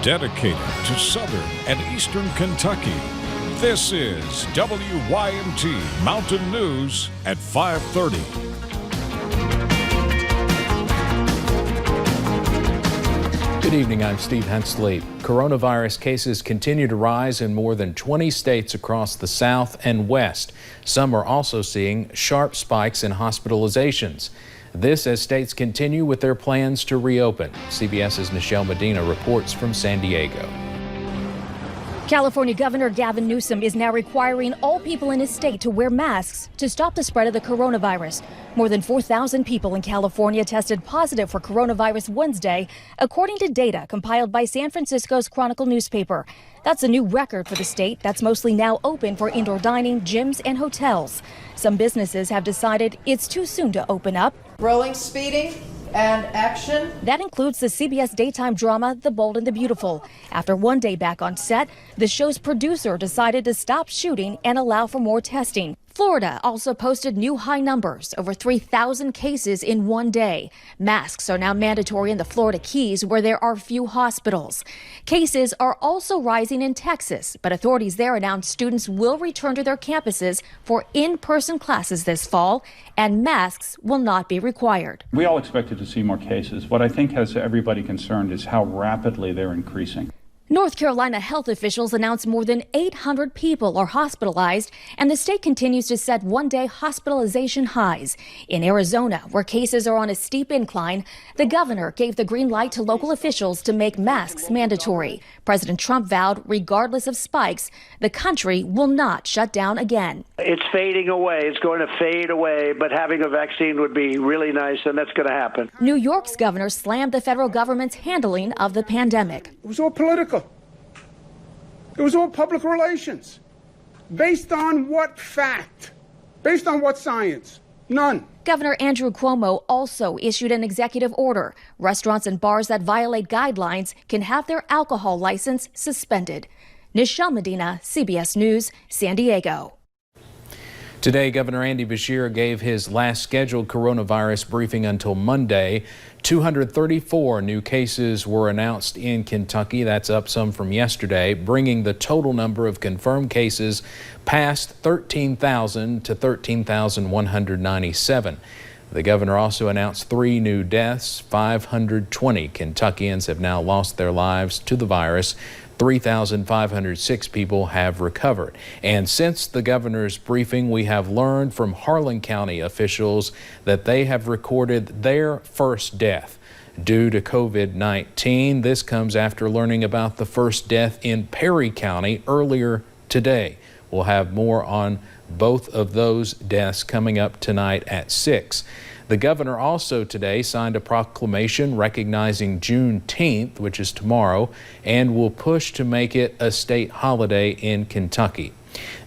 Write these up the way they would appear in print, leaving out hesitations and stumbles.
dedicated to southern and eastern Kentucky. This is WYMT Mountain News at 5:30. Good evening, I'm Steve Hensley. Coronavirus cases continue to rise in more than 20 states across the South and West. Some are also seeing sharp spikes in hospitalizations. This as states continue with their plans to reopen. CBS's Nichelle Medina reports from San Diego. California Governor Gavin Newsom is now requiring all people in his state to wear masks to stop the spread of the coronavirus. More than 4,000 people in California tested positive for coronavirus Wednesday, according to data compiled by San Francisco's Chronicle newspaper. That's a new record for the state that's mostly now open for indoor dining, gyms, and hotels. Some businesses have decided it's too soon to open up. Rolling, speeding, and action. That includes the CBS daytime drama The Bold and the Beautiful. After one day back on set, the show's producer decided to stop shooting and allow for more testing. Florida also posted new high numbers, over 3,000 cases in one day. Masks are now mandatory in the Florida Keys, where there are few hospitals. Cases are also rising in Texas, but authorities there announced students will return to their campuses for in-person classes this fall, and masks will not be required. We all expected to see more cases. What I think has everybody concerned is how rapidly they're increasing. North Carolina health officials announced more than 800 people are hospitalized, and the state continues to set one-day hospitalization highs. In Arizona, where cases are on a steep incline, the governor gave the green light to local officials to make masks mandatory. President Trump vowed, regardless of spikes, the country will not shut down again. It's fading away. It's going to fade away, but having a vaccine would be really nice, and that's going to happen. New York's governor slammed the federal government's handling of the pandemic. It was all political. It was all public relations. Based on what fact? Based on what science? None. Governor Andrew Cuomo also issued an executive order. Restaurants and bars that violate guidelines can have their alcohol license suspended. Nichelle Medina, CBS News, San Diego. Today, Governor Andy Beshear gave his last scheduled coronavirus briefing until Monday. 234 new cases were announced in Kentucky. That's up some from yesterday, bringing the total number of confirmed cases past 13,000 to 13,197. The governor also announced 3 new deaths. 520 Kentuckians have now lost their lives to the virus. 3,506 people have recovered. And since the governor's briefing, we have learned from Harlan County officials that they have recorded their first death due to COVID-19. This comes after learning about the first death in Perry County earlier today. We'll have more on both of those deaths coming up tonight at 6. The governor also today signed a proclamation recognizing Juneteenth, which is tomorrow, and will push to make it a state holiday in Kentucky.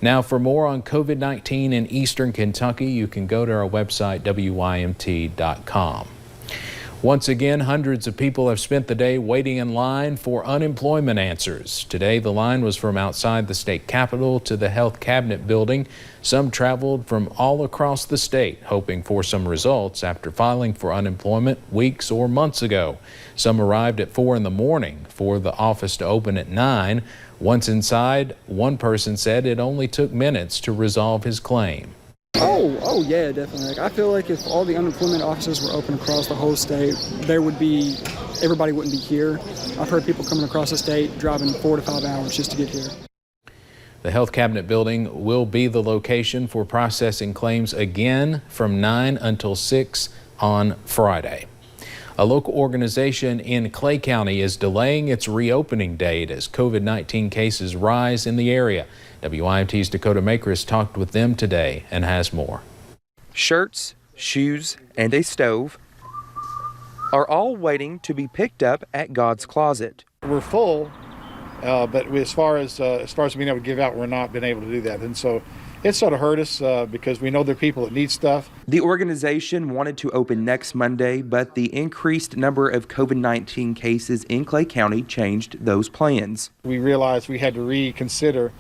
Now, for more on COVID-19 in Eastern Kentucky, you can go to our website, WYMT.com. Once again, hundreds of people have spent the day waiting in line for unemployment answers. Today, the line was from outside the state capitol to the Health Cabinet building. Some traveled from all across the state, hoping for some results after filing for unemployment weeks or months ago. Some arrived at 4 in the morning for the office to open at 9. Once inside, one person said it only took minutes to resolve his claim. Oh yeah, definitely. Like, I feel like if all the unemployment offices were open across the whole state, everybody wouldn't be here. I've heard people coming across the state driving 4 to 5 hours just to get here. The Health Cabinet building will be the location for processing claims again from 9 until 6 on Friday. A local organization in Clay County is delaying its reopening date as COVID-19 cases rise in the area. WYMT's Dakota Makris talked with them today and has more. Shirts, shoes, and a stove are all waiting to be picked up at God's Closet. We're full, but as far as being able to give out, we're not been able to do that. And so it sort of hurt us because we know there are people that need stuff. The organization wanted to open next Monday, but the increased number of COVID-19 cases in Clay County changed those plans. We realized we had to reconsider,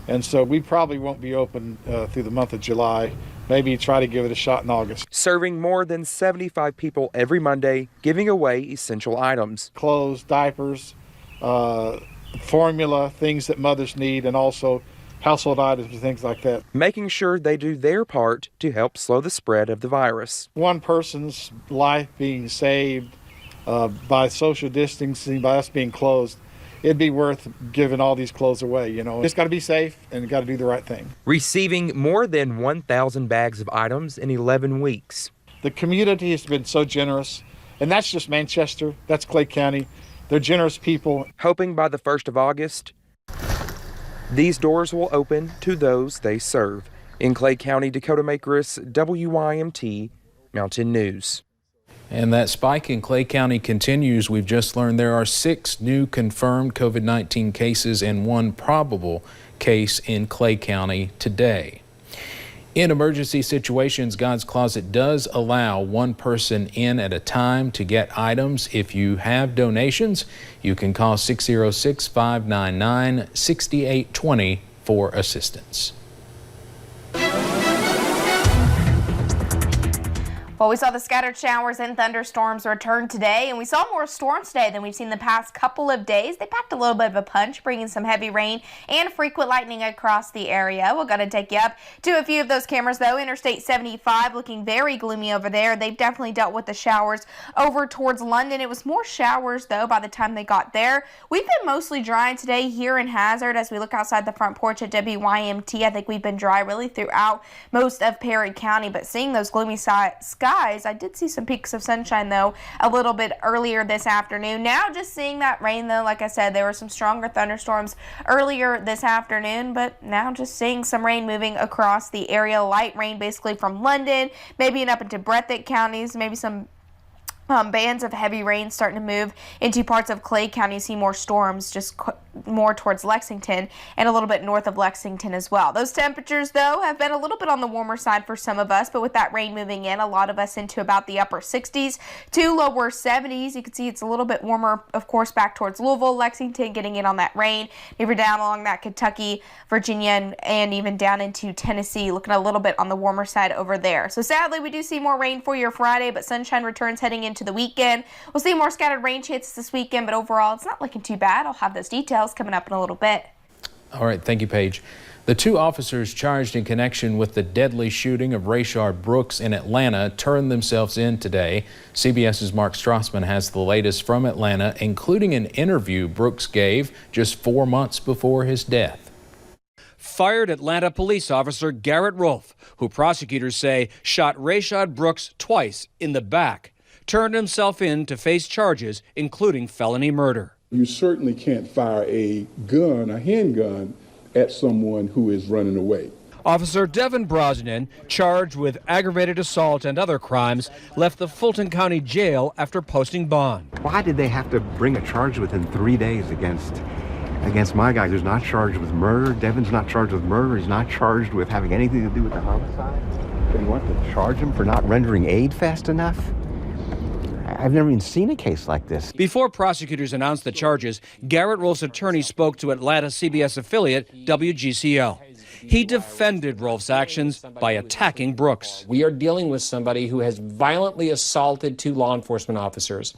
and so we probably won't be open through the month of July. Maybe try to give it a shot in August. Serving more than 75 people every Monday, giving away essential items. Clothes, diapers, formula, things that mothers need, and also household items and things like that. Making sure they do their part to help slow the spread of the virus. One person's life being saved by social distancing, by us being closed, it'd be worth giving all these clothes away, you know. Just got to be safe and got to do the right thing. Receiving more than 1,000 bags of items in 11 weeks. The community has been so generous, and that's just Manchester, that's Clay County. They're generous people. Hoping by the 1st of August, these doors will open to those they serve. In Clay County, Dakota Makris, WYMT Mountain News. And that spike in Clay County continues. We've just learned there are 6 new confirmed COVID-19 cases and 1 probable case in Clay County today. In emergency situations, God's Closet does allow 1 person in at a time to get items. If you have donations, you can call 606-599-6820 for assistance. Well, we saw the scattered showers and thunderstorms return today, and we saw more storms today than we've seen the past couple of days. They packed a little bit of a punch, bringing some heavy rain and frequent lightning across the area. We're going to take you up to a few of those cameras, though. Interstate 75 looking very gloomy over there. They've definitely dealt with the showers over towards London. It was more showers, though, by the time they got there. We've been mostly dry today here in Hazard. As we look outside the front porch at WYMT, I think we've been dry really throughout most of Perry County, but seeing those gloomy skies, I did see some peaks of sunshine, though, a little bit earlier this afternoon. Now just seeing that rain, though, like I said, there were some stronger thunderstorms earlier this afternoon, but now just seeing some rain moving across the area. Light rain basically from London, maybe up into Breathitt counties, maybe some bands of heavy rain starting to move into parts of Clay County. See more storms just more towards Lexington and a little bit north of Lexington as well. Those temperatures, though, have been a little bit on the warmer side for some of us, but with that rain moving in, a lot of us into about the upper 60s to lower 70s. You can see it's a little bit warmer, of course, back towards Louisville, Lexington, getting in on that rain. If you're down along that Kentucky, Virginia, and even down into Tennessee, looking a little bit on the warmer side over there. So sadly, we do see more rain for your Friday, but sunshine returns heading into the weekend. We'll see more scattered rain chances this weekend, but overall, it's not looking too bad. I'll have those details coming up in a little bit. All right, thank you, Paige. The 2 officers charged in connection with the deadly shooting of Rashad Brooks in Atlanta turned themselves in today. CBS's Mark Strassman has the latest from Atlanta, including an interview Brooks gave just 4 months before his death. Fired Atlanta police officer Garrett Rolfe, who prosecutors say shot Rashad Brooks twice in the back, turned himself in to face charges, including felony murder. You certainly can't fire a handgun, at someone who is running away. Officer Devin Brosnan, charged with aggravated assault and other crimes, left the Fulton County Jail after posting bond. Why did they have to bring a charge within 3 days against my guy who's not charged with murder? Devin's not charged with murder. He's not charged with having anything to do with the homicide. They want to charge him for not rendering aid fast enough? I've never even seen a case like this. Before prosecutors announced the charges, Garrett Rolfe's attorney spoke to Atlanta CBS affiliate WGCL. He defended Rolfe's actions by attacking Brooks. We are dealing with somebody who has violently assaulted 2 law enforcement officers,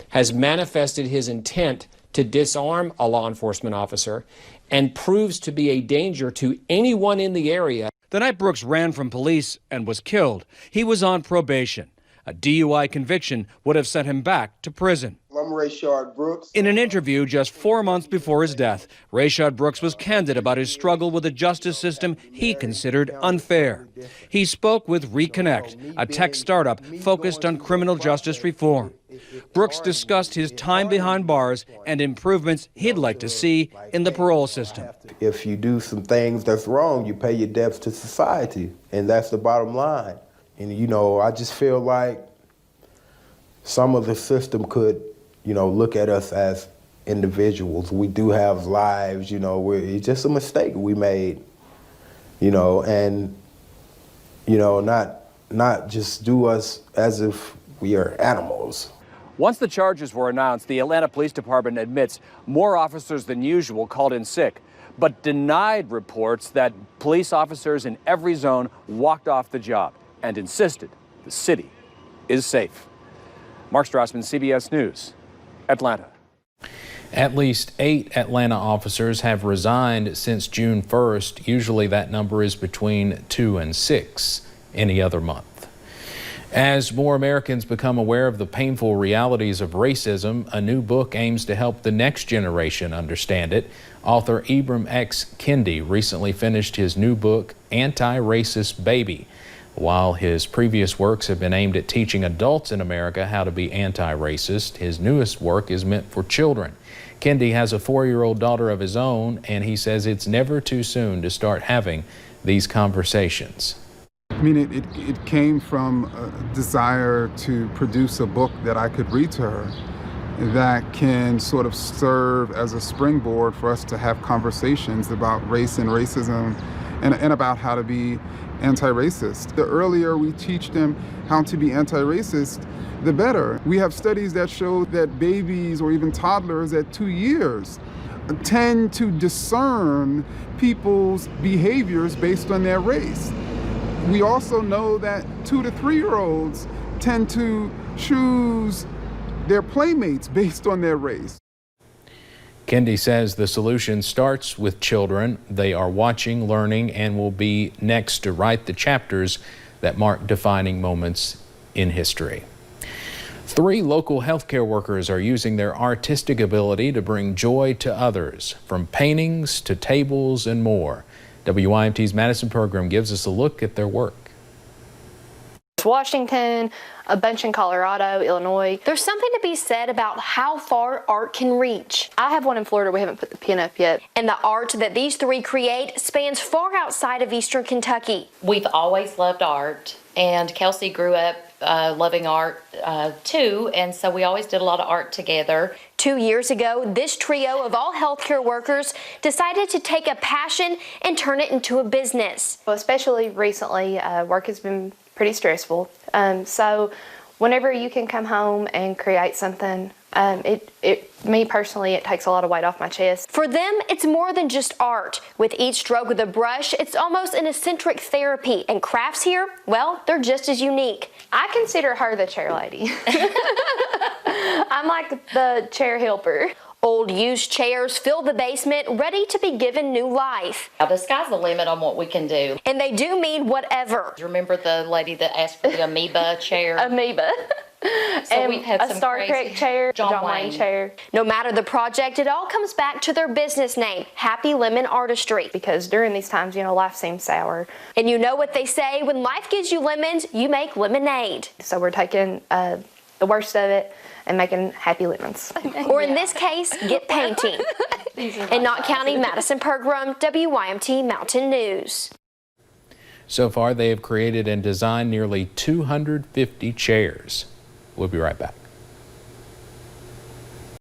has manifested his intent to disarm a law enforcement officer, and proves to be a danger to anyone in the area. The night Brooks ran from police and was killed, he was on probation. A DUI conviction would have sent him back to prison. I'm Rashad Brooks. In an interview just 4 months before his death, Rashad Brooks was candid about his struggle with a justice system he considered unfair. He spoke with Reconnect, a tech startup focused on criminal justice reform. Brooks discussed his time behind bars and improvements he'd like to see in the parole system. If you do some things that's wrong, you pay your debts to society, and that's the bottom line. And, I just feel like some of the system could, look at us as individuals. We do have lives, it's just a mistake we made, and, not just do us as if we are animals. Once the charges were announced, the Atlanta Police Department admits more officers than usual called in sick, but denied reports that police officers in every zone walked off the job and insisted the city is safe. Mark Strassman, CBS News, Atlanta. At least 8 Atlanta officers have resigned since June 1st. Usually that number is between 2 and 6 any other month. As more Americans become aware of the painful realities of racism, a new book aims to help the next generation understand it. Author Ibram X. Kendi recently finished his new book, AntiRacist Baby. While his previous works have been aimed at teaching adults in America how to be anti-racist, his newest work is meant for children. Kendi has a 4-year-old daughter of his own, and he says it's never too soon to start having these conversations. I mean, it came from a desire to produce a book that I could read to her that can sort of serve as a springboard for us to have conversations about race and racism and about how to be anti-racist. The earlier we teach them how to be anti-racist, the better. We have studies that show that babies or even toddlers at 2 years tend to discern people's behaviors based on their race. We also know that 2 to 3-year-olds tend to choose their playmates based on their race. Kendi says the solution starts with children. They are watching, learning, and will be next to write the chapters that mark defining moments in history. 3 local healthcare workers are using their artistic ability to bring joy to others, from paintings to tables and more. WYMT's Madison program gives us a look at their work. Washington, a bunch in Colorado, Illinois. There's something to be said about how far art can reach. I have one in Florida. We haven't put the pin up yet. And the art that these 3 create spans far outside of Eastern Kentucky. We've always loved art, and Kelsey grew up loving art too, and so we always did a lot of art together. 2 years ago, this trio of all healthcare workers decided to take a passion and turn it into a business. Well, especially recently, work has been pretty stressful. So whenever you can come home and create something, me personally, it takes a lot of weight off my chest. For them, it's more than just art. With each stroke of the brush, it's almost an eccentric therapy. And crafts here, well, they're just as unique. I consider her the chair lady. I'm like the chair helper. Old used chairs fill the basement, ready to be given new life. The sky's the limit on what we can do. And they do mean whatever. Remember the lady that asked for the amoeba chair? Amoeba. So and we've had a some Star Trek chair, John Wayne chair. No matter the project, it all comes back to their business name, Happy Lemon Artistry. Because during these times, life seems sour. And you know what they say, when life gives you lemons, you make lemonade. So we're taking the worst of it and making happy lemons. Or in this case, get painting. In Knott County, Madison Pergram, WYMT Mountain News. So far, they have created and designed nearly 250 chairs. We'll be right back.